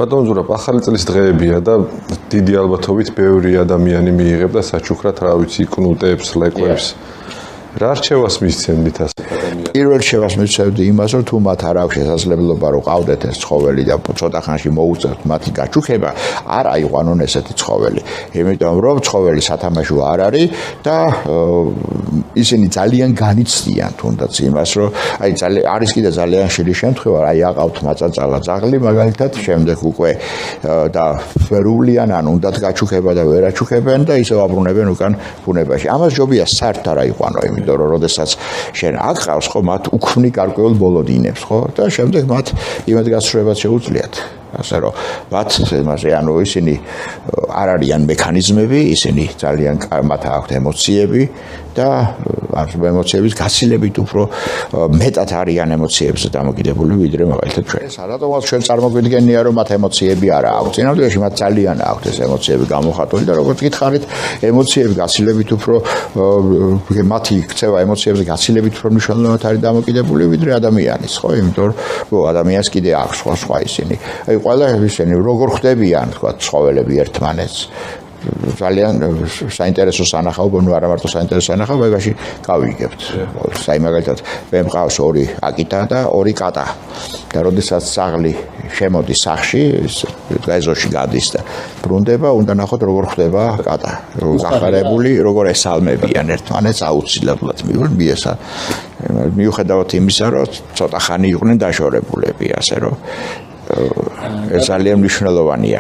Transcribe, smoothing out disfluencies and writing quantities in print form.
ბატონ ზურაბ, ახალი წლის დღეებია და დიდი ალბათობით ბევრი ადამიანი მიიღებდა საჩუქრად, რა ვიცი, კნუტებს, ლეკვებს. რა რჩევას მისცემდით ასე ადამიანებს? პირველ რჩევას მისცემდი იმას, რომ თუ მათ არ აქვს შესაძლებლობა, რომ ყავდეთ ეს ცხოველი და ცოტა ხანში მოუწევთ მათი გაჩუქება, არ აიყვანონ ესეთი ცხოველი. იმიტომ რომ ცხოველი სათამაშო არ არის და ისინი ძალიან განიცდიან თუნდაც იმას, რომ არის კიდე ძალიან ხშირი შემთხვევა, აყავთ მაწაწალა ძაღლი მაგალითად, შემდეგ უკვე და ვერულიან ან უნდათ გაჩუქება და ვერ აჩუქებენ და ისევ აბრუნებენ უკან ბუნებაში. ამას ჯობია საერთოდ არ აიყვანო, იმიტომ რომ როდესაც შენ აკყავს, ხო, მათ უქმნი გარკვეულ ბოლოდინებს, ხო? და შემდეგ მათ იმედ გასწრებად შეუძლიათ. ასე რომ მათ იმაზე ანუ ისინი არ არიან მექანიზმები, ისინი ძალიან მათ აქვთ ემოციები და ამ ემოციების გაცილებით უფრო მეტად არიან ემოციებზე დამოკიდებული ვიდრე მაგალითად ჩვენ. სადღაც ჩვენ წარმოგვიდგენია რომ მათ ემოციები არ აქვს. წინამძღოლში მათ ძალიან აქვთ ეს ემოციები გამოხატული და როგორც გითხარით, ემოციები გაცილებით უფრო მათი ქცევა ემოციებზე გაცილებით უფრო მნიშვნელოვნად არის დამოკიდებული ვიდრე ადამიანის, ხო? იმიტომ რომ ადამიანს კიდე აქვს სხვა ისინი. ყველა ისინი როგორ ხდებიან, თქვა, ცხოველები ერთმანეთს. ძალიან საინტერესო სანახაობა, ნუ არა მარტო საინტერესო სანახაობა, ეგაში გავიგებთ. საი მაგალითად, მე მყავს 2 აკიტა და 2 კატა. და როდესაც ძაღლი შემოდის სახლში, ეზოში გადის და ბრუნდება, უნდა ნახოთ როგორ ხდება კატა. გახარებული, როგორ ესალმებიან ერთმანეთს აუცილებლად მიუხედავად იმისა, რომ ცოტა ხანი იყვნენ დაშორებულები, ასე რომ ეს ძალიან მნიშვნელოვანია.